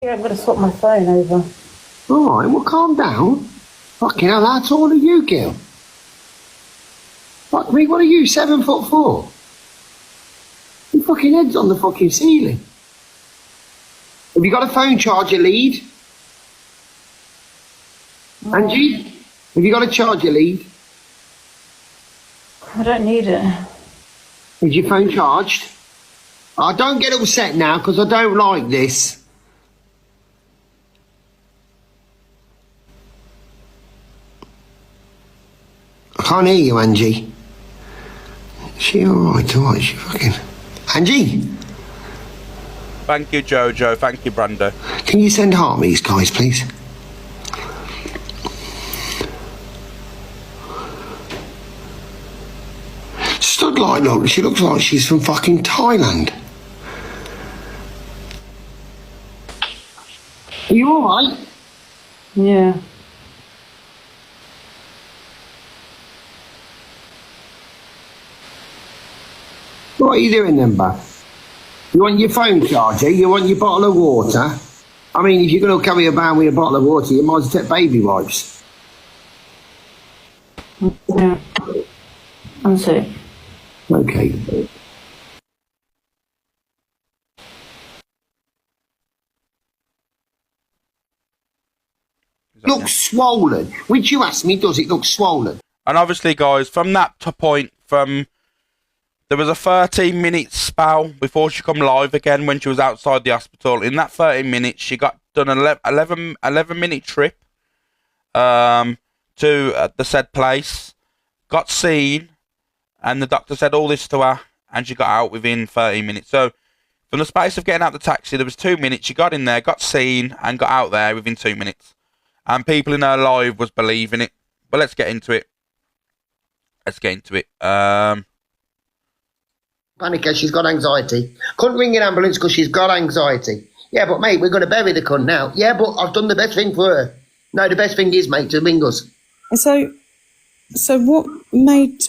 Yeah, I'm going to swap my phone over. All right, well, calm down. Fucking hell, how tall are you, Gil? Fuck me, what are you, 7'4"? Your fucking head's on the fucking ceiling. Have you got a phone charger lead? Angie? Have you got a charger lead? I don't need it. Is your phone charged? I don't get upset now because I don't like this. I can't hear you, Angie. Is she alright? Alright, she fucking... Angie? Thank you, Jojo. Thank you, Brando. Can you send heartbeats, guys, please? Stood like, look, she looks like she's from fucking Thailand. Are you alright? Yeah. What are you doing then, Beth? You want your phone charger? You want your bottle of water? I mean, if you're going to carry about with a bottle of water, you might as well take baby wipes. Yeah. I'm sick. Okay. Looks swollen. Which you asked me, does it look swollen? And obviously, guys, from that point, there was a 13-minute spell before she come live again when she was outside the hospital. In that 13 minutes, she got done an 11-minute trip to the said place, got seen, and the doctor said all this to her, and she got out within 13 minutes. So, from the space of getting out the taxi, there was 2 minutes. She got in there, got seen, and got out there within 2 minutes. And people in her live was believing it. But let's get into it. Panica, she's got anxiety. Couldn't ring an ambulance because she's got anxiety. Yeah, but mate, we're going to bury the cunt now. Yeah, but I've done the best thing for her. No, the best thing is, mate, to ring us. So what made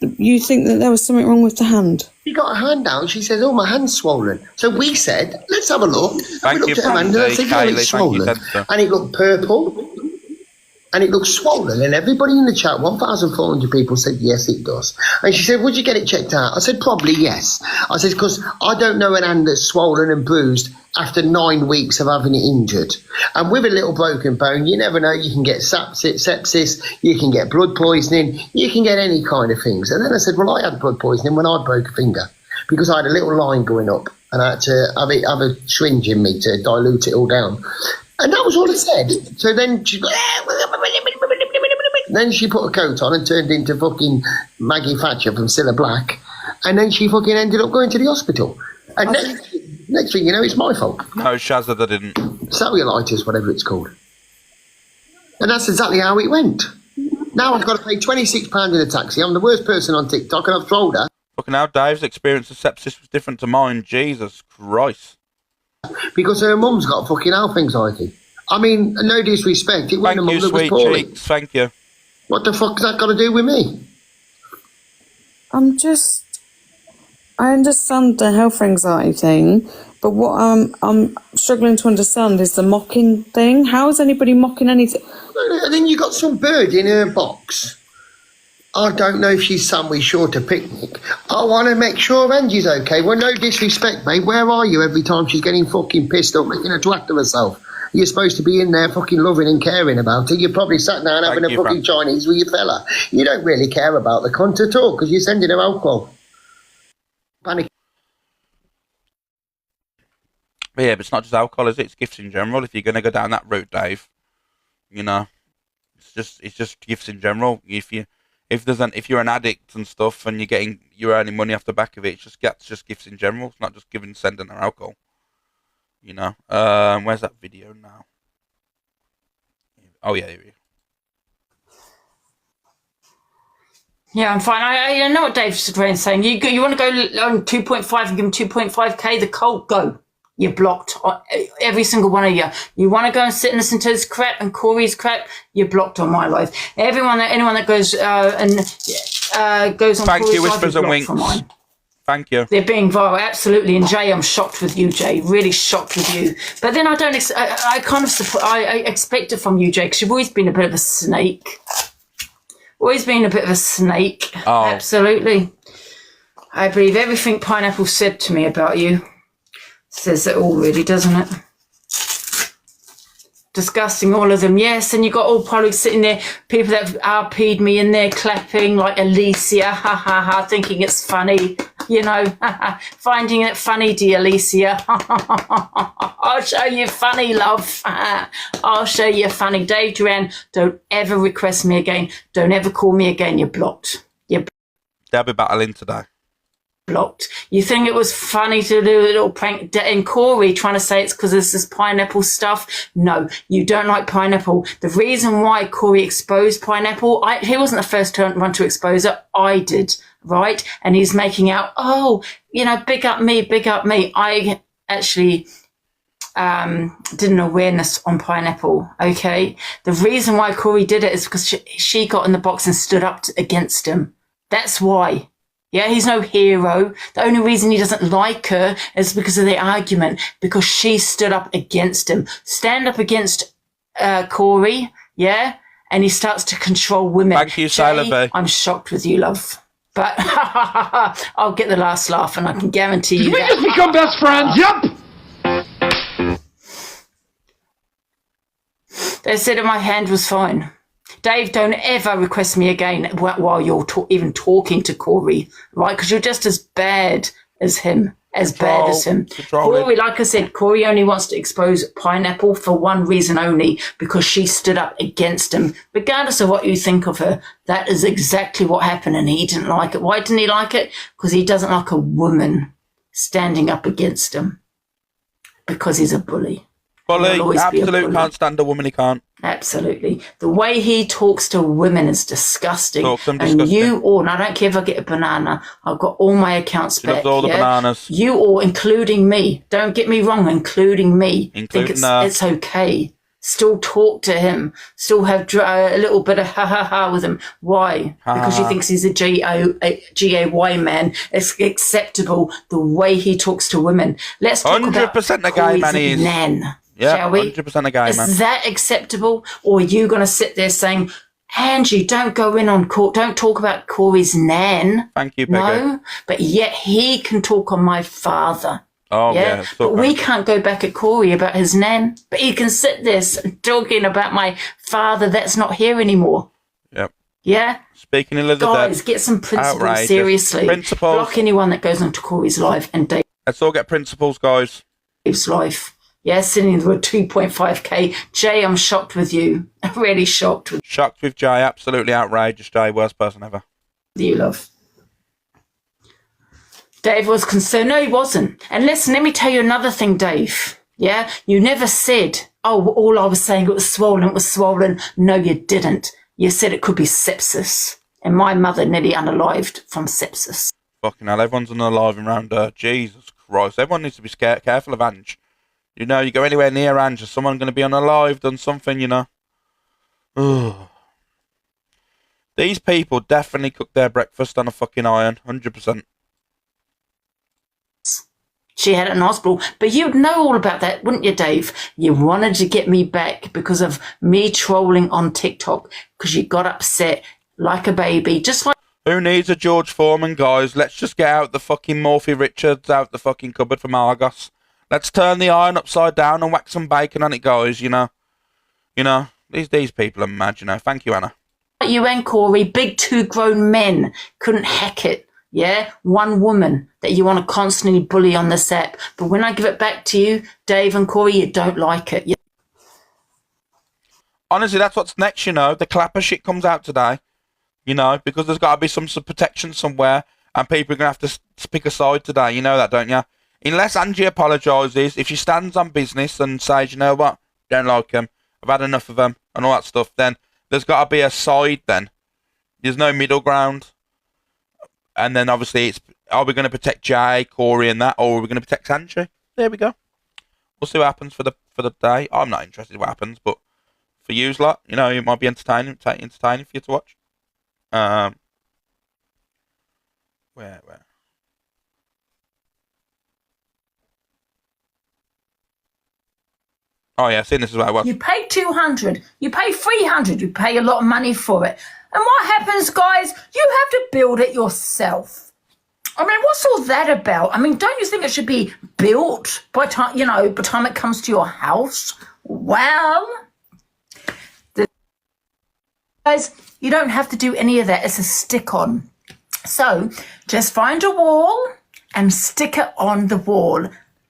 you think that there was something wrong with the hand? She got her hand out and she says, oh, my hand's swollen. So we said, let's have a look. And we looked at her hand and I said, yeah, it's swollen. And it looked purple. And it looks swollen, and everybody in the chat, 1,400 people said, yes, it does. And she said, would you get it checked out? I said, probably yes. I said, because I don't know an hand that's swollen and bruised after 9 weeks of having it injured. And with a little broken bone, you never know, you can get sepsis, you can get blood poisoning, you can get any kind of things. And then I said, well, I had blood poisoning when I broke a finger because I had a little line going up and I had to have a syringe in me to dilute it all down. And that was all it said. So then she put a coat on and turned into fucking Maggie Thatcher from Cilla Black. And then she fucking ended up going to the hospital. And next thing you know, it's my fault. No, Shazza, that didn't. Cellulitis, whatever it's called. And that's exactly how it went. Now I've got to pay £26 in a taxi. I'm the worst person on TikTok and I've told her. Fucking hell, Dave's experience of sepsis was different to mine. Jesus Christ. Because her mum's got fucking health anxiety. I mean, no disrespect. It wasn't a mum that was poorly. Cheeks. Thank you. What the fuck has that got to do with me? I understand the health anxiety thing, but what I'm struggling to understand is the mocking thing. How is anybody mocking anything? And then you got some bird in her box. I don't know if she's somewhere short a picnic. I want to make sure Angie's okay. Well, no disrespect, mate. Where are you every time she's getting fucking pissed up, making a twat of herself? You're supposed to be in there fucking loving and caring about her. You're probably sat down having a fucking Chinese with your fella. You don't really care about the cunt at all because you're sending her alcohol. Panic. Yeah, but it's not just alcohol, is it? It's gifts in general. If you're going to go down that route, Dave, you know, it's just gifts in general. If you're an addict and stuff and you're earning money off the back of it, it's just gifts in general. It's not just sending her alcohol. You know, where's that video now? Oh yeah, here we go. Yeah, I'm fine. I know what Dave's saying. You want to go on 2.5 and give him 2.5k? The cult, go. You're blocked. Every single one of you. You want to go and sit and listen to his crap and Corey's crap? You're blocked on my life. Anyone that goes goes on. Thank Corey's you, Whispers life, and Winks. Thank you. They're being viral, absolutely. And Jay, I'm shocked with you, Jay. Really shocked with you. But then I don't. I kind of. I expect it from you, Jay, because you've always been a bit of a snake. Always been a bit of a snake. Oh. Absolutely. I believe everything Pineapple said to me about you. Says it all, really, doesn't it? Disgusting, all of them. Yes, and you got all probably sitting there, people that have RP'd me in there clapping like Alicia, ha ha ha, thinking it's funny, you know, finding it funny, dear Alicia. I'll show you funny, love. I'll show you funny. Dave Duran, don't ever request me again. Don't ever call me again. You're blocked. They'll be battling today. Blocked. You think it was funny to do a little prank? And Corey trying to say it's because there's this Pineapple stuff. No, you don't like Pineapple. The reason why Corey exposed Pineapple, he wasn't the first one to expose it. I did, right? And he's making out, oh, you know, big up me, big up me. I actually did an awareness on Pineapple, okay? The reason why Corey did it is because she got in the box and stood up against him. That's why. Yeah, he's no hero. The only reason he doesn't like her is because of the argument, because she stood up against him. Stand up against Corey, yeah? And he starts to control women. Thank you, Sailor. I'm shocked with you, love. But I'll get the last laugh, and I can guarantee you We that. just become best friends, yep! They said that my hand was fine. Dave, don't ever request me again while you're even talking to Corey, right? Because you're just as bad as him. Corey, like I said, Corey only wants to expose Pineapple for one reason only, because she stood up against him. Regardless of what you think of her, that is exactly what happened, and he didn't like it. Why didn't he like it? Because he doesn't like a woman standing up against him, because he's a bully. Bully, absolute can't stand a woman, he can't. Absolutely. The way he talks to women is disgusting. And you all, and I don't care if I get a banana, I've got all my accounts back. Loves all the bananas. You all, including me, don't get me wrong, including me, think it's okay. Still talk to him. Still have a little bit of ha-ha-ha with him. Why? Because she thinks he's a G-A-Y man. It's acceptable the way he talks to women. Let's talk 100% about a gay man he is. Nan. Yeah, shall we? 100% a gay man. Is that acceptable? Or are you going to sit there saying, Angie, don't go in on court. Don't talk about Corey's nan. Thank you, Peggy. No, but yet he can talk on my father. Oh, yeah. But we can't go back at Corey about his nan. But he can sit there talking about my father that's not here anymore. Yep. Yeah? Speaking of Elizabeth. Guys, get some principles, outrageous. seriously. Principles. Block anyone that goes onto Corey's life and Let's all get principles, guys. Dave's life. Yeah, sitting with 2.5k. Jay, I'm shocked with you. I'm really shocked with Shocked with Jay. Absolutely outrageous, Jay. Worst person ever. you, love. Dave was concerned. No, he wasn't. And listen, let me tell you another thing, Dave. Yeah? You never said, oh, all I was saying, it was swollen. No, you didn't. You said it could be sepsis. And my mother nearly unalived from sepsis. Fucking hell, everyone's unalive around her. Jesus Christ. Everyone needs to be careful of Ange. You know, you go anywhere near Ange, is someone going to be unalive, done something, you know? Ugh. These people definitely cook their breakfast on a fucking iron. 100%. She had it in hospital. But you'd know all about that, wouldn't you, Dave? You wanted to get me back because of me trolling on TikTok, because you got upset like a baby, just like... Who needs a George Foreman, guys? Let's just get out the fucking Morphy Richards out the fucking cupboard from Argos. Let's turn the iron upside down and whack some bacon on it, guys, you know. You know, these people are mad, you know. Thank you, Anna. You and Corey, big two grown men, couldn't hack it, yeah? One woman that you want to constantly bully on this app. But when I give it back to you, Dave and Corey, you don't like it. Honestly, that's what's next, you know. The clapper shit comes out today, you know, because there's got to be some protection somewhere, and people are going to have to pick a side today. You know that, don't you? Unless Angie apologises, if she stands on business and says, you know what, don't like him, I've had enough of him, and all that stuff, then there's got to be a side then. There's no middle ground. And then obviously it's, are we going to protect Jay, Corey and that, or are we going to protect Angie? There we go. We'll see what happens for the day. I'm not interested in what happens, but for you lot, you know, it might be entertaining for you to watch. Where? Oh yeah, I've seen this as well. You pay 200, you pay 300, you pay a lot of money for it. And what happens, guys? You have to build it yourself. I mean, what's all that about? I mean, don't you think it should be built by time, by the time it comes to your house? Well, guys, you don't have to do any of that. It's a stick-on. So just find a wall and stick it on the wall.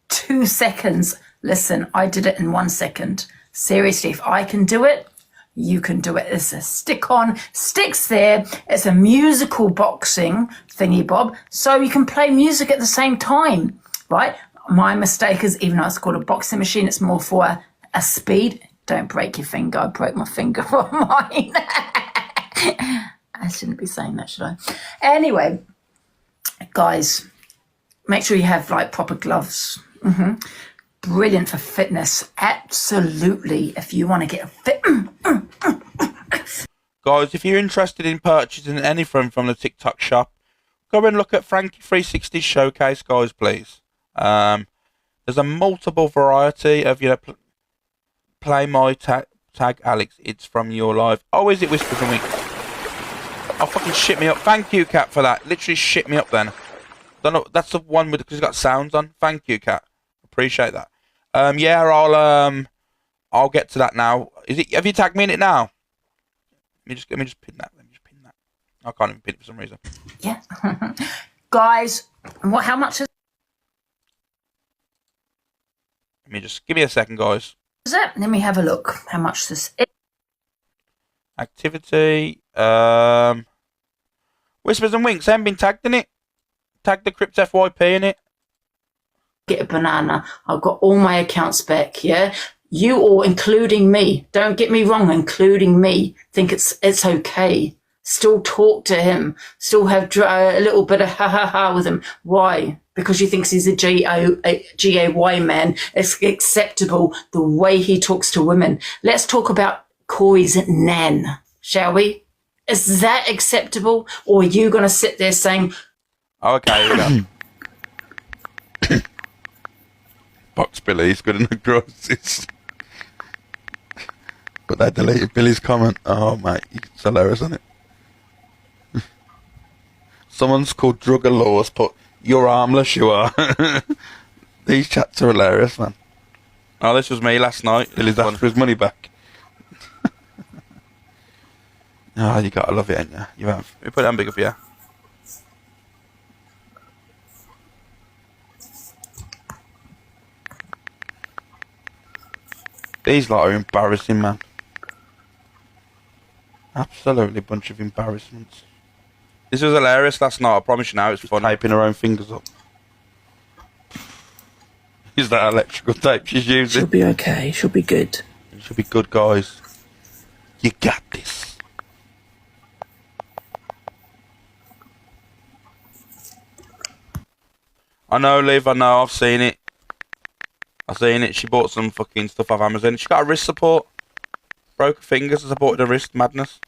2 seconds. Listen, I did it in 1 second. Seriously, if I can do it, you can do it. It's a stick-on, sticks there. It's a musical boxing thingy bob, so you can play music at the same time, right? My mistake is, even though it's called a boxing machine, it's more for a speed. Don't break your finger. I broke my finger on mine. I shouldn't be saying that, should I? Anyway, guys, make sure you have like proper gloves. Brilliant for fitness. Absolutely. If you want to get a fit. Guys, if you're interested in purchasing anything from the TikTok shop, go and look at Frankie360's showcase, guys, please. There's a multiple variety of, play my tag Alex, it's from your life. Oh, is it Whispers and Winks? Oh, fucking shit me up. Thank you, Cat, for that. Literally shit me up then. Don't know, that's the one with, because it's got sounds on. Thank you, Cat. Appreciate that. Yeah, I'll get to that now. Have you tagged me in it now? Let me just pin that. I can't even pin it for some reason. Yeah. Guys, how much is give me a second, guys. it? Let me have a look how much this is. Activity. Whispers and Winks, haven't been tagged in it. Tag the Crypt FYP in it. Get a banana. I've got all my accounts back, yeah? You all, including me, don't get me wrong, including me, think it's okay. Still talk to him. Still have a little bit of ha-ha-ha with him. Why? Because he thinks he's a G-A-Y man. It's acceptable the way he talks to women. Let's talk about Corey's nan, shall we? Is that acceptable? Or are you going to sit there saying... Okay, here we go. Box Billy's good enough grosses. But they deleted Billy's comment. Oh, mate, it's hilarious, isn't it? Someone's called Drugger Laws, put, you're harmless, you are. These chats are hilarious, man. Oh, this was me last night. Billy's asked for his money back. Oh, you gotta love it, ain't you? You have. We put it on bigger for you. These lot are embarrassing, man. Absolutely bunch of embarrassments. This was hilarious last night, I promise you now, it's fun. Taping her own fingers up. Is that electrical tape she's using? She'll be okay, she'll be good. She'll be good, guys. You got this. I know, Liv, I know, I've seen it. I've seen it. She bought some fucking stuff off Amazon. She got a wrist support. Broke her fingers and supported her wrist. Madness.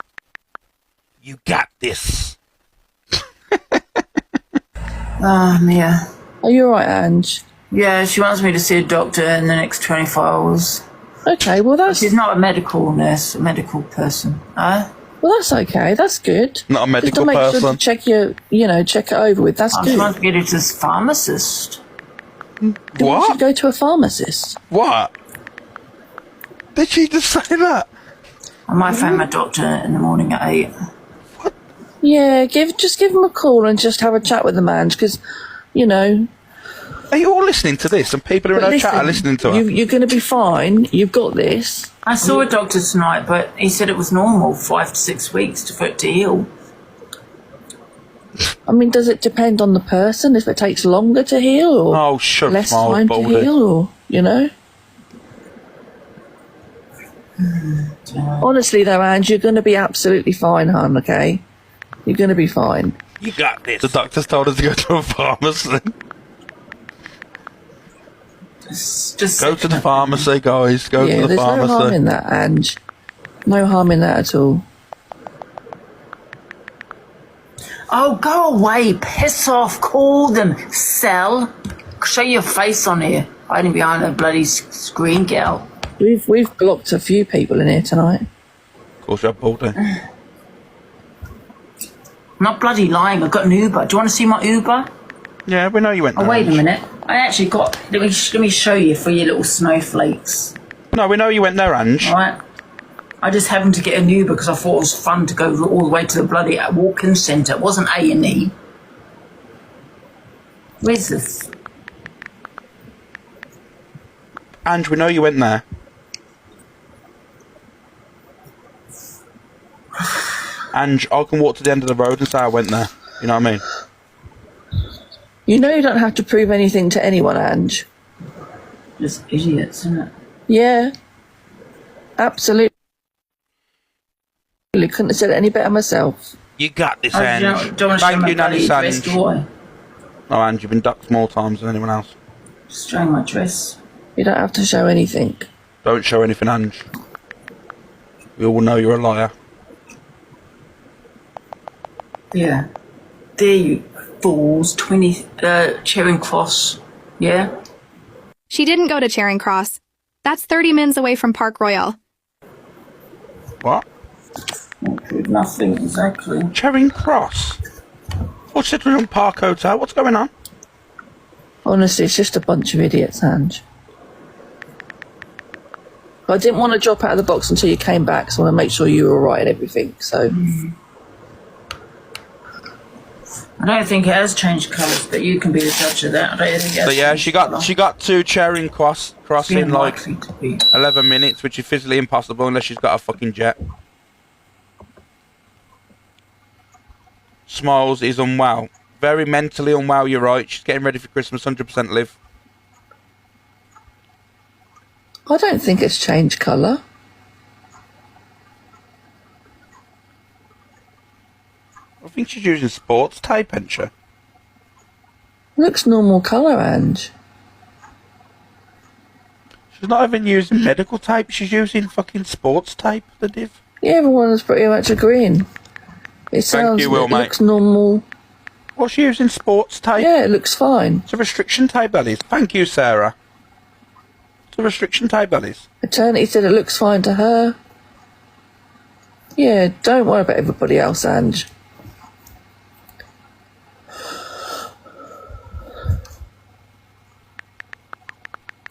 You got this. yeah. Are you alright, Ange? Yeah, she wants me to see a doctor in the next 24 hours. Okay, well that's... She's not a medical nurse, a medical person. Well, that's okay. That's good. Not a medical Just to make person. sure to check check it over with. That's I'm good. trying to get her to this pharmacist. You What? should go to a pharmacist. What? Did she just say that? I might phone my doctor in the morning at 8. Yeah, just give him a call and just have a chat with the man, because, Are you all listening to this? And people who are in our chat are listening to her? You're going to be fine. You've got this. I saw a doctor tonight, but he said it was normal, 5 to 6 weeks for it to heal. I mean, does it depend on the person if it takes longer to heal or Oh, shut less my time baldy. to heal, or Honestly, though, Ange, you're going to be absolutely fine, hon. Okay, you're going to be fine. You got this. The doctor's told us to go to a pharmacy. Just Go to the pharmacy, guys. Go to the there's pharmacy. no harm in that, Ange. No harm in that at all. Oh, go away. Piss off. Call them. Sell. Show your face on here. Hiding behind a bloody screen, girl. We've blocked a few people in here tonight. Of course, you have, Baldy. I'm not bloody lying. I got an Uber. Do you want to see my Uber? Yeah, we know you went there. Oh, wait a Ange. minute. I actually got... Let me show you for your little snowflakes. No, we know you went there, Ange. All right? I just happened to get an Uber because I thought it was fun to go all the way to the bloody walk-in centre. It wasn't A&E. Where's this? Ange, we know you went there. Ange, I can walk to the end of the road and say I went there. You know what I mean? You know you don't have to prove anything to anyone, Ange. Just idiots, isn't it? Yeah. Absolutely. Couldn't have said it any better myself. You got this, I Ange. don't want to show Thank my you, Nanny bloody dress, Sange. do I? No, Ange, you've been ducked more times than anyone else. Just showing my dress. You don't have to show anything. Don't show anything, Ange. We all know you're a liar. Yeah. There you fools. 20, Charing Cross. Yeah? She didn't go to Charing Cross. That's 30 minutes away from Park Royal. What? Nothing, exactly. Charing Cross? What's it on Park Hotel? What's going on? Honestly, it's just a bunch of idiots, Ange. I didn't want to drop out of the box until you came back, so I want to make sure you were all right and everything, so... I don't think it has changed colours, but you can be the judge of that. I don't think it has So yeah, changed she colour. got to Charing Cross in Being like likely to be. 11 minutes, which is physically impossible unless she's got a fucking jet. Smiles is unwell. Very mentally unwell, you're right. She's getting ready for Christmas, 100% live. I don't think it's changed colour. I think she's using sports tape, ain't she? Looks normal colour, Ange. She's not even using medical tape, she's using fucking sports tape, the div. Yeah, everyone's pretty much agreeing. It sounds, you, Will, it mate. looks normal. What's she using sports tape? Yeah, it looks fine. It's a restriction tape, that is. Thank you, Sarah. It's a restriction tape, that is. Eternity said it looks fine to her. Yeah, don't worry about everybody else, Ange.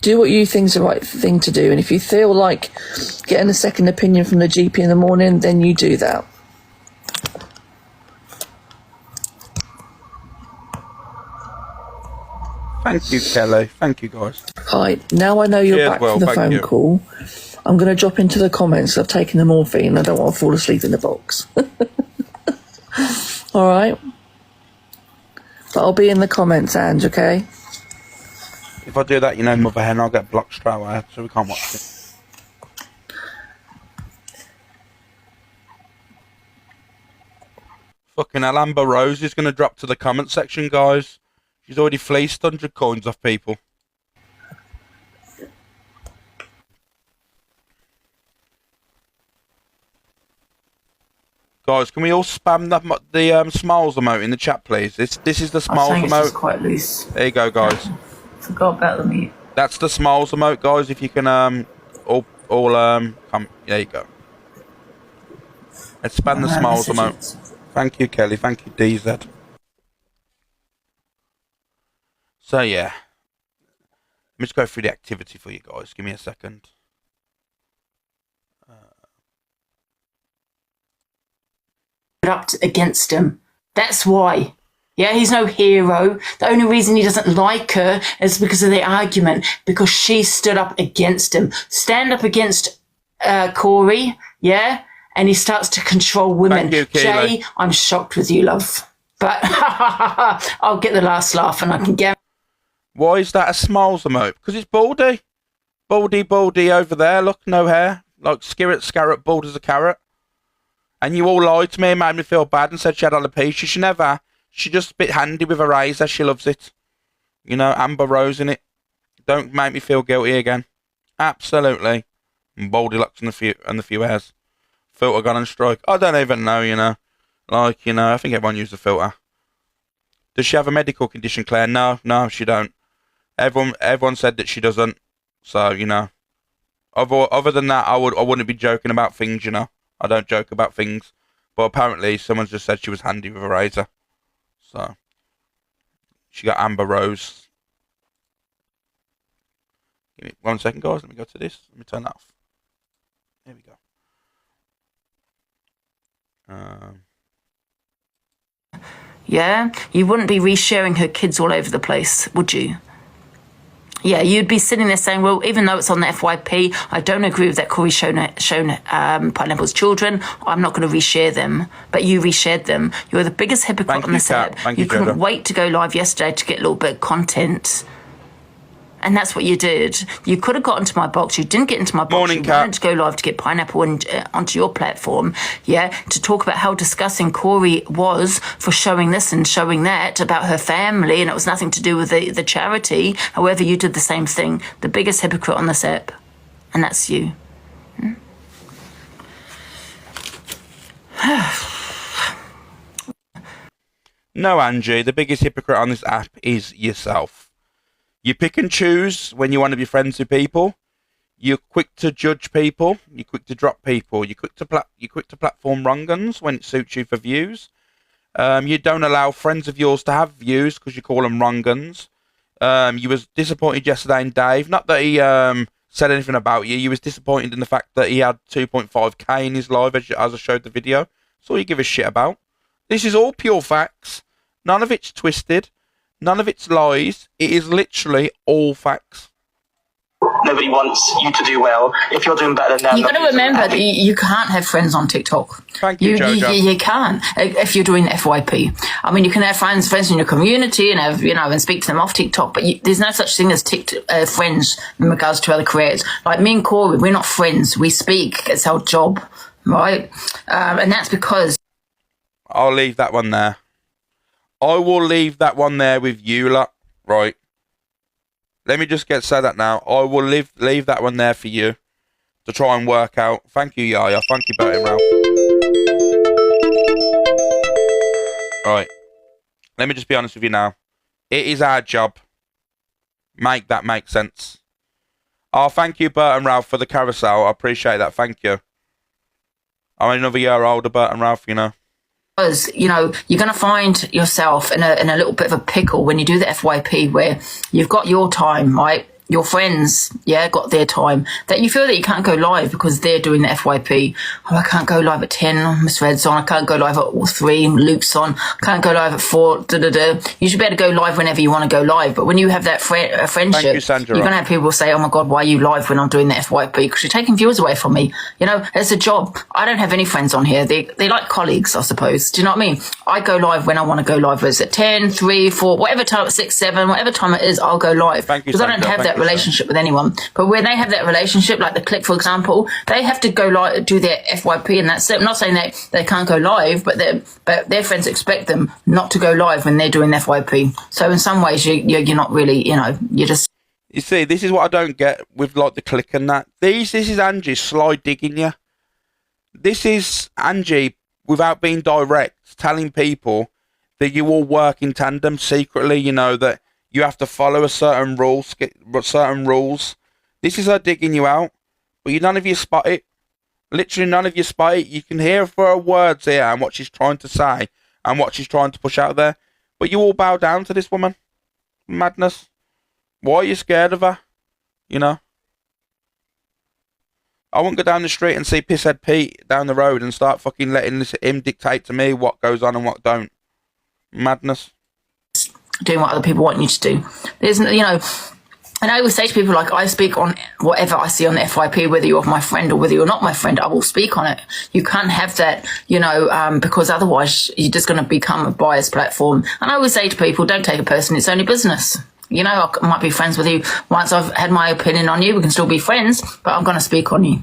Do what you think's the right thing to do, and if you feel like getting a second opinion from the GP in the morning, then you do that. Thank you, Kelly. Thank you, guys. Hi, now I know you're Cheers, back Will, for the thank phone you. call. I'm going to drop into the comments. I've taken the morphine. I don't want to fall asleep in the box. All right? But I'll be in the comments, Ange, okay? If I do that, you know, Mother Hen, I'll get blocked straight away, so we can't watch it. Fucking hell, Amber Rose is going to drop to the comment section, guys. She's already fleeced 100 coins off people. Guys, can we all spam the smiles emote in the chat, please? This is the I smiles think it's emote. just quite loose. There you go, guys. Forgot about the mute. That's the smiles emote, guys. If you can, all come. There you go. Let's spam the smiles emote. Thank you, Kelly. Thank you, DZ. So yeah, let me just go through the activity for you guys. Give me a second. Up against him. That's why. Yeah, he's no hero. The only reason he doesn't like her is because of the argument, because she stood up against him. Stand up against Corey, yeah? And he starts to control women. Thank you, Kayla. Jay, I'm shocked with you, love. But I'll get the last laugh and I can guarantee. Why is that a smiles emote? Because it's Baldy. Baldy over there. Look, no hair. Like scarrot, bald as a carrot. And you all lied to me and made me feel bad and said she had alopecia. She never. She just a bit handy with a razor. She loves it. You know, Amber Rose in it. Don't make me feel guilty again. Absolutely. And Baldy locks and the few hairs. Filter gone on strike. I don't even know, you know. Like, you know, I think everyone uses a filter. Does she have a medical condition, Claire? No, she don't. Everyone said that she doesn't. So, you know, Other than that, I wouldn't be joking about things, you know. I don't joke about things. But apparently someone just said she was handy with a razor. So she got Amber Rose. Give me 1 second, guys. Let me go to this. Let me turn that off. There we go. Yeah, you wouldn't be resharing her kids all over the place, would you? Yeah, you'd be sitting there saying, well, even though it's on the FYP, I don't agree with that Corey shown Pineapple's children. I'm not going to reshare them. But you reshared them. You're the biggest hypocrite on this app. You couldn't wait to go live yesterday to get a little bit of content. And that's what you did. You could have got into my box. You didn't get into my box. Morning, you wanted to go live to get Pineapple onto your platform, yeah, to talk about how disgusting Corey was for showing this and showing that about her family, and it was nothing to do with the charity. However, you did the same thing. The biggest hypocrite on this app, and that's you. No, Angie, the biggest hypocrite on this app is yourself. You pick and choose when you want to be friends with people. You're quick to judge people. You're quick to drop people. You're quick to platform wrong uns when it suits you for views. You don't allow friends of yours to have views because you call them wrong uns. You was disappointed yesterday in Dave. Not that he said anything about you. You was disappointed in the fact that he had 2.5k in his live as I showed the video. That's all you give a shit about. This is all pure facts. None of it's twisted. None of it's lies. It is literally all facts. Nobody wants you to do well. If you're doing better than them, you've got to remember that you can't have friends on TikTok. Thank you, Jojo. You can't if you're doing FYP. I mean, you can have friends in your community and have and speak to them off TikTok, but there's no such thing as friends in regards to other creators. Like me and Corey, we're not friends. We speak. It's our job, right? And that's because I'll leave that one there. I will leave that one there with you lot, right? Let me just say that now. I will leave that one there for you to try and work out. Thank you, Yaya. Thank you, Bert and Ralph. Right. Let me just be honest with you now. It is our job. Make that make sense. Oh, thank you, Bert and Ralph, for the carousel. I appreciate that. Thank you. I'm another year older, Bert and Ralph, you know. Because, you're going to find yourself in a little bit of a pickle when you do the FYP where you've got your time, right? Your friends, got their time. That you feel that you can't go live because they're doing the FYP. Oh, I can't go live at 10, Miss Red's on. I can't go live at 3, Luke's on. I can't go live at 4, You should be able to go live whenever you want to go live. But when you have that friendship, Thank you, Sandra. you're going to have people say, oh my God, why are you live when I'm doing the FYP? Because you're taking viewers away from me. It's a job. I don't have any friends on here. They like colleagues, I suppose. Do you know what I mean? I go live when I want to go live. Whether it's at 10, 3, 4, whatever time, 6, 7, whatever time it is, I'll go live. Thank you, because I don't have that relationship with anyone. But when they have that relationship, like the Click, for example, they have to go live, do their FYP, and that's it. I'm not saying that they can't go live, but their friends expect them not to go live when they're doing FYP. So in some ways, you're not really, you're just. You see, this is what I don't get with like the Click and that. This is Angie sly digging you. This is Angie without being direct, telling people that you all work in tandem secretly. That. You have to follow a certain rules. This is her digging you out, but none of you spot it. Literally none of you spot it. You can hear her words here and what she's trying to say and what she's trying to push out there. But you all bow down to this woman. Madness. Why are you scared of her? I won't go down the street and see Pisshead Pete down the road and start fucking letting him dictate to me what goes on and what don't. Madness. Doing what other people want you to do. There's, and I always say to people, like, I speak on whatever I see on the FYP, whether you're my friend or whether you're not my friend, I will speak on it. You can't have that, because otherwise you're just going to become a biased platform. And I always say to people, don't take it personally, it's only business. I might be friends with you. Once I've had my opinion on you, we can still be friends, but I'm going to speak on you.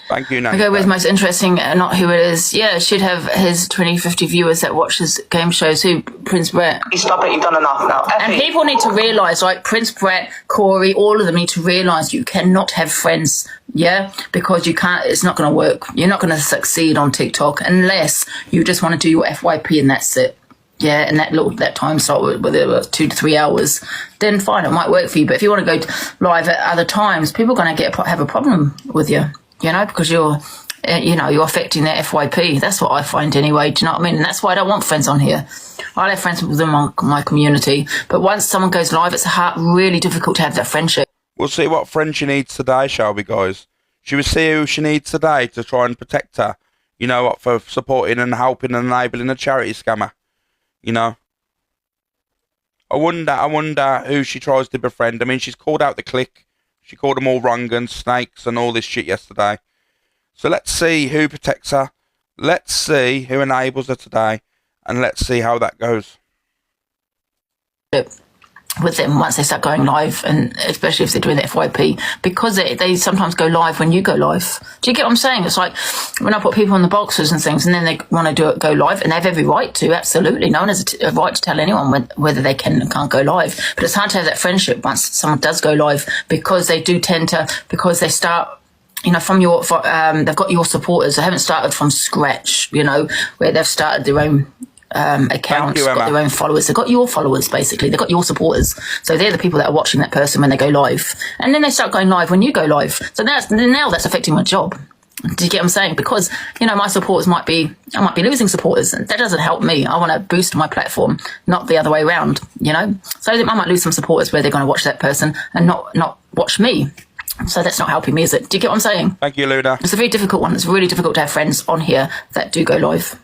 Thank you, Nancy. Okay, with most interesting, not who it is. Yeah, should have his 20-50 viewers that watch his game shows. Who? Prince Brett. Stop it, you've done enough now. And people need to realise, like Prince Brett, Corey, all of them need to realise you cannot have friends, because you can't, it's not going to work. You're not going to succeed on TikTok unless you just want to do your FYP and that's it. yeah, and that time slot, whether it was 2 to 3 hours, then fine, it might work for you. But if you want to go live at other times, people are going to have a problem with you, because you're affecting their FYP. That's what I find anyway. Do you know what I mean? And that's why I don't want friends on here. I have friends within my community, but once someone goes live, it's really difficult to have that friendship. We'll see what friend she needs today, shall we, guys? Should we see who she needs today to try and protect her? For supporting and helping and enabling a charity scammer. I wonder who she tries to befriend. I mean, she's called out the clique. She called them all wrong and snakes and all this shit yesterday. So let's see who protects her. Let's see who enables her today. And let's see how that goes. With them once they start going live, and especially if they're doing the FYP, because they sometimes go live when you go live. Do you get what I'm saying? It's like when I put people in the boxes and things, and then they want to go live, and they have every right to. Absolutely, no one has a right to tell anyone whether they can and can't go live. But it's hard to have that friendship once someone does go live, because they do tend to, because they start. From they've got your supporters. They haven't started from scratch. Where they've started their own accounts, got their own followers. They've got your followers, basically. They've got your supporters. So they're the people that are watching that person when they go live. And then they start going live when you go live. So now that's affecting my job. Do you get what I'm saying? Because, my supporters I might be losing supporters, and that doesn't help me. I want to boost my platform, not the other way around, So I might lose some supporters where they're going to watch that person and not watch me. So that's not helping me, is it? Do you get what I'm saying? Thank you, Luna. It's a very difficult one. It's really difficult to have friends on here that do go live.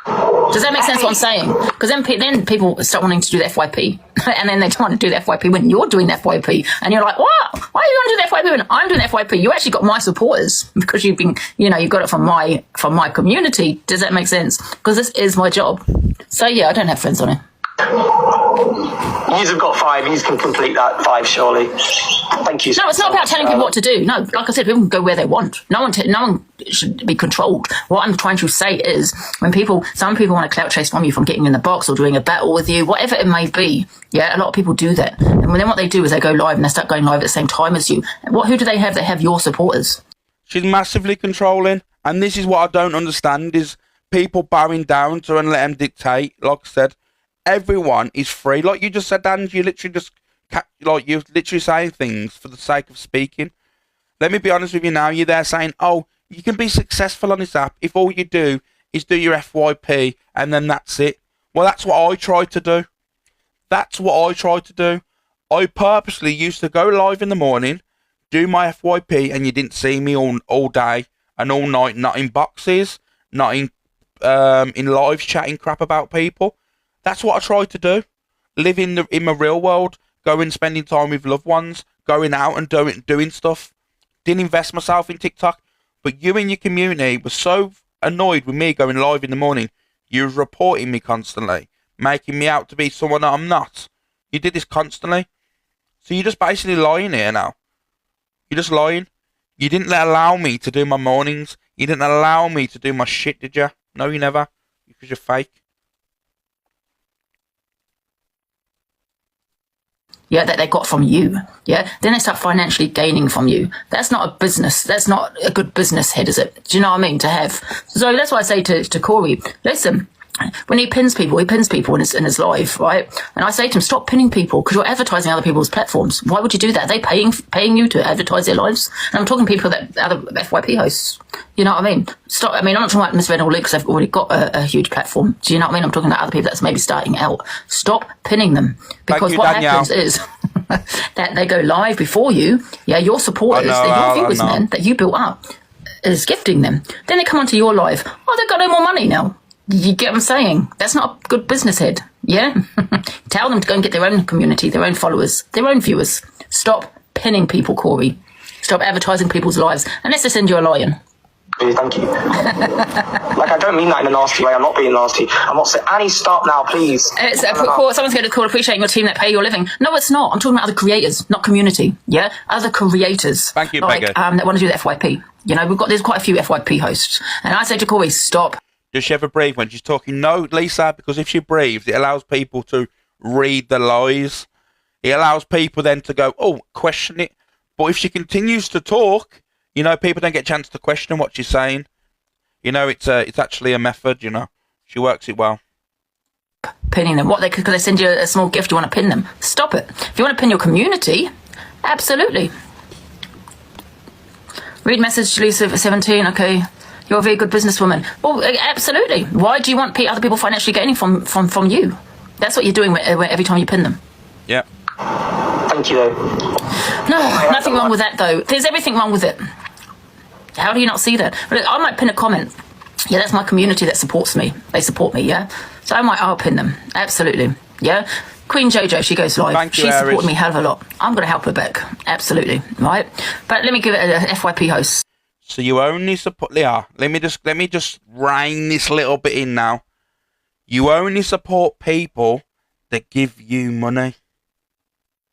Does that make sense what I'm saying? Because then people start wanting to do the FYP. And then they don't want to do the FYP when you're doing the FYP. And you're like, what? Why are you going to do the FYP when I'm doing the FYP? You actually got my supporters because you've been, you got it from my community. Does that make sense? Because this is my job. So yeah, I don't have friends on it. Yous have got 5. Yous can complete that 5, surely. Thank you. No, it's not about telling people what to do. No, like I said, people can go where they want. No one should be controlled. What I'm trying to say is, when some people want to clout chase from you from getting in the box or doing a battle with you, whatever it may be. Yeah, a lot of people do that. And then what they do is they go live and they start going live at the same time as you. Who do they have? They have your supporters. She's massively controlling, and this is what I don't understand: is people bowing down to and let them dictate. Like I said, everyone is free. Like you just said, Angie, you're literally saying things for the sake of speaking. Let me be honest with you now. You're there saying, oh, you can be successful on this app if all you do is do your FYP and then that's it. Well, that's what I tried to do. I purposely used to go live in the morning, do my FYP, and you didn't see me all day and all night, not in boxes, not in live chatting crap about people. That's what I tried to do. Live in my real world, going spending time with loved ones, going out and doing stuff. Didn't invest myself in TikTok. But you and your community were so annoyed with me going live in the morning. You was reporting me constantly, making me out to be someone that I'm not. You did this constantly. So you're just basically lying here now. You're just lying. You didn't allow me to do my mornings. You didn't allow me to do my shit, did you? No, you never. Because you're fake. Yeah, that they got from you. Yeah, then they start financially gaining from you. That's not a business. That's not a good business head, is it? Do you know what I mean? To have. So that's why I say to Corey, listen, when he pins people in his live, right? And I say to him, stop pinning people because you're advertising other people's platforms. Why would you do that? Are they paying you to advertise their lives? And I'm talking people that other FYP hosts. You know what I mean? Stop. I mean, I'm not talking about Miss Red or Luke because they've already got a huge platform. Do you know what I mean? I'm talking about other people that's maybe starting out. Stop pinning them because what happens is that they go live before you. Yeah, your supporters, your viewers, man, that you built up is gifting them. Then they come onto your live. Oh, they've got no more money now. You get what I'm saying? That's not a good business head. Yeah? Tell them to go and get their own community, their own followers, their own viewers. Stop pinning people, Corey. Stop advertising people's lives. Unless they send you a lion. Thank you. I don't mean that in a nasty way. I'm not being nasty. I'm not saying, Annie, stop now, please. Someone's going to call appreciating your team that pay your living. No, it's not. I'm talking about other creators, not community. Yeah? Other creators. Thank you, Peggy. That want to do the FYP. There's quite a few FYP hosts. And I say to Corey, stop. Does she ever breathe when she's talking? No, Lisa, because if she breathes, it allows people to read the lies. It allows people then to go, oh, question it. But if she continues to talk, people don't get a chance to question what she's saying. It's actually a method, She works it well. pinning them. What, because they send you a small gift, you want to pin them. Stop it. If you want to pin your community, absolutely. Read message, Delusive 17, okay. You're a very good businesswoman. Well, absolutely. Why do you want other people financially gaining from you? That's what you're doing every time you pin them. Yeah. Thank you, though. No, nothing wrong with that, though. There's everything wrong with it. How do you not see that? Look, I might pin a comment. Yeah, that's my community that supports me. They support me, yeah? So I'll pin them. Absolutely. Yeah? Queen Jojo, she goes live. She supported me a hell of a lot. I'm going to help her back. Absolutely. Right? But let me give it a FYP host. So you only support... Leah, let me just rein this little bit in now. You only support people that give you money.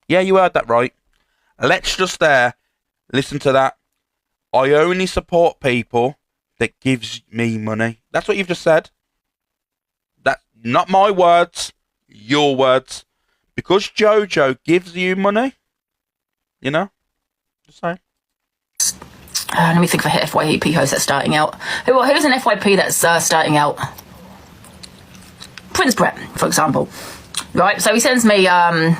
Yeah, you heard that right. Let's just listen to that. I only support people that gives me money. That's what you've just said. That's not my words, your words. Because Jojo gives you money, you know? Just saying. Let me think for FYP host that's starting out. Who's an FYP that's starting out? Prince Brett, for example. Right, so he sends me,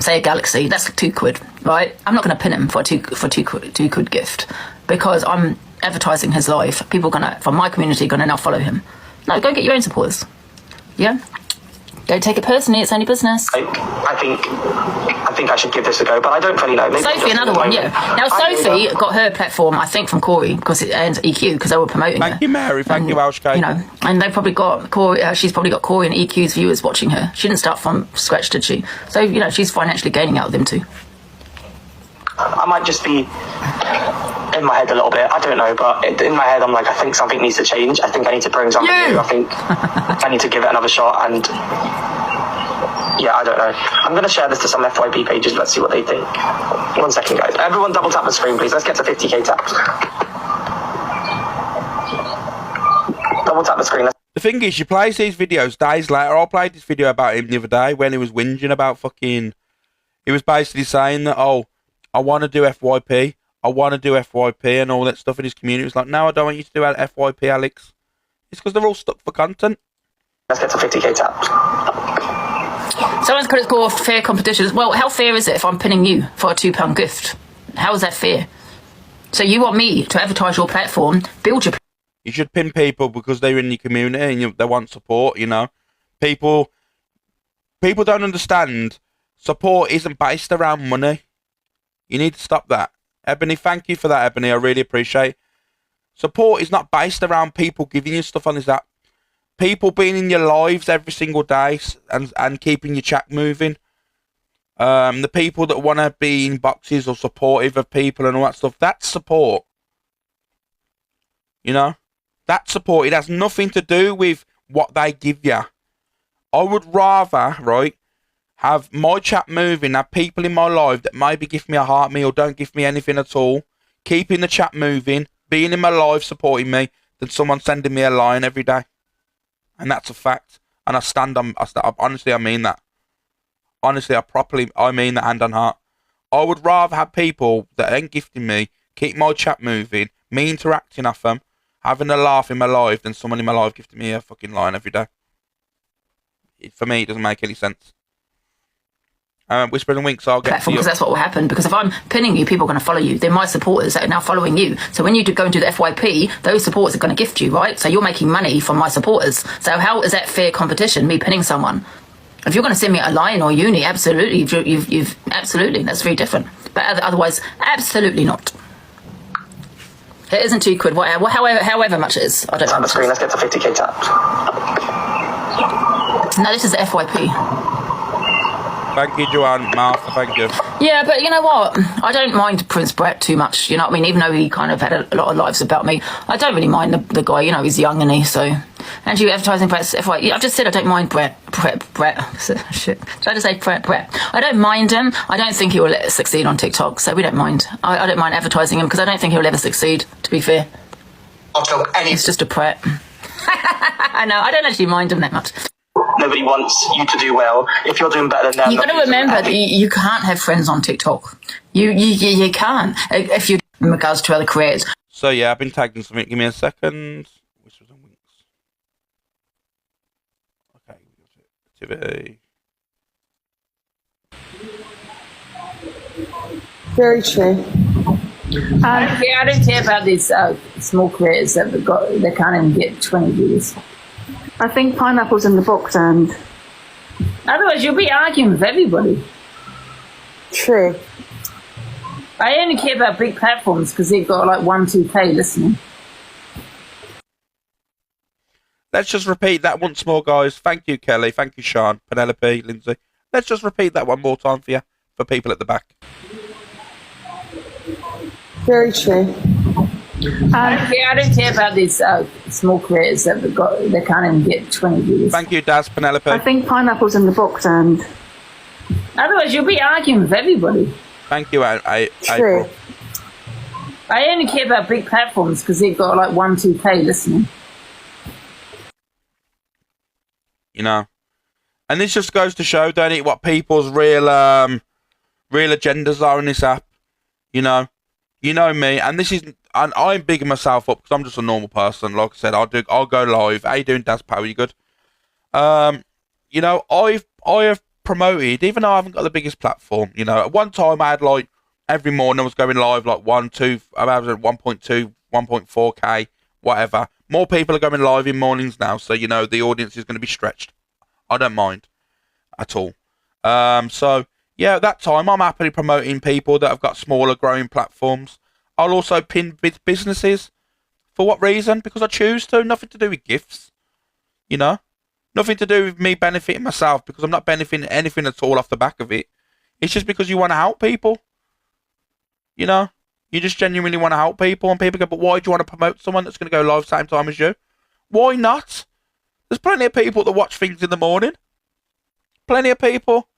say, a Galaxy. That's £2, right? I'm not going to pin him for a two quid gift because I'm advertising his live. People from my community gonna now follow him. No, go get your own supporters. Yeah. Don't take it personally. It's only business. I think I should give this a go, but I don't really know. Maybe Sophie, another one, yeah. Now Sophie got her platform, I think, from Corey because it ends EQ because they were promoting her. Thank you, Mary. Thank you, Welsh Cake. You know, and they probably got Corey. She's probably got Corey and EQ's viewers watching her. She didn't start from scratch, did she? So you know, she's financially gaining out of them too. I might just be in my head a little bit. I don't know, but in my head, I'm like, I think something needs to change. I think I need to bring something new. I think I need to give it another shot. And yeah, I don't know. I'm going to share this to some FYP pages. Let's see what they think. 1 second, guys. Everyone double tap the screen, please. Let's get to 50k taps. Double tap the screen. The thing is, she plays these videos days later. I played this video about him the other day when he was whinging about fucking... He was basically saying that, oh, I want to do FYP. I want to do FYP and all that stuff in his community. It was like, no, I don't want you to do FYP, Alex. It's because they're all stuck for content. Let's get to 50k taps. Someone's could have called fair competition. Well, how fair is it if I'm pinning you for a £2 gift? How is that fair? So you want me to advertise your platform, build your... You should pin people because they're in your community and they want support, you know. People don't understand support isn't based around money. You need to stop that. Ebony, thank you for that, Ebony. I really appreciate it. Support is not based around people giving you stuff on this app. People being in your lives every single day and keeping your chat moving. The people that want to be in boxes or supportive of people and all that stuff, that's support. You know? That's support. It has nothing to do with what they give you. I would rather, right, have my chat moving, have people in my life that maybe give me a heart me or don't give me anything at all, keeping the chat moving, being in my life, supporting me, than someone sending me a line every day. And that's a fact. And honestly, I mean that. Honestly, I mean that hand on heart. I would rather have people that ain't gifting me, keep my chat moving, me interacting off them, having a laugh in my life, than someone in my life gifting me a fucking line every day. For me, it doesn't make any sense. Whisper and Winks, I'll get to you. Because that's what will happen. Because if I'm pinning you, people are going to follow you. They're my supporters that are now following you. So when you go and do the FYP, those supporters are going to gift you, right? So you're making money from my supporters. So how is that fair competition, me pinning someone? If you're going to send me a line or uni, absolutely, you've absolutely, that's very different. But otherwise, absolutely not. It isn't £2, however much it is. I don't know. On the screen, let's get to 50k taps. No, this is the FYP. Thank you, Joanne. Martha, thank you. Yeah, but you know what? I don't mind Prince Brett too much, you know what I mean? Even though he kind of had a lot of lives about me, I don't really mind the guy, you know, he's young and so... And you advertising Brett's FYP. I've just said I don't mind Brett. Shit. Did I just say Brett? I don't mind him. I don't think he will succeed on TikTok, so we don't mind. I don't mind advertising him because I don't think he'll ever succeed, to be fair. It's just a Brett. I know, I don't actually mind him that much. Nobody wants you to do well. If you're doing better than them, you've got to remember that you can't have friends on TikTok. You can't if you in regards to other creators. So yeah, I've been tagged in something. Give me a second. Whispers and Winks. Okay, activity. Very true. I don't care about these small creators that they can't even get 20 views. I think pineapple's in the box, and Otherwise, you'll be arguing with everybody. true. I only care about big platforms because they've got like 2K listening. Let's just repeat that once more, guys. Thank you, Kelly. Thank you, Sean, Penelope, Lindsay. Let's just repeat that one more time for you, for people at the back. Very true. I don't care about these small creators that they can't even get 20 views. Thank you, Daz, Penelope. I think pineapple's in the box, and Otherwise, you'll be arguing with everybody. Thank you, April. true. I only care about big platforms because they've got like 2K listening. You know, and this just goes to show, don't it, what people's real agendas are in this app. You know me, and this is, and I'm bigging myself up because I'm just a normal person. Like I said, I'll go live. How you doing, Daz Power? You good? You know, I have promoted, even though I haven't got the biggest platform. You know, at one time I had like every morning I was going live like 1.2, I was at 1.2, 1.4K, whatever. More people are going live in mornings now, so you know the audience is going to be stretched. I don't mind at all. So yeah, at that time I'm happily promoting people that have got smaller growing platforms. I'll also pin businesses. For what reason? Because I choose to. Nothing to do with gifts. You know, nothing to do with me benefiting myself, because I'm not benefiting anything at all off the back of it. It's just because you want to help people. You know, you just genuinely want to help people, and people go, but why do you want to promote someone that's going to go live same time as you? Why not? There's plenty of people that watch things in the morning. Plenty of people.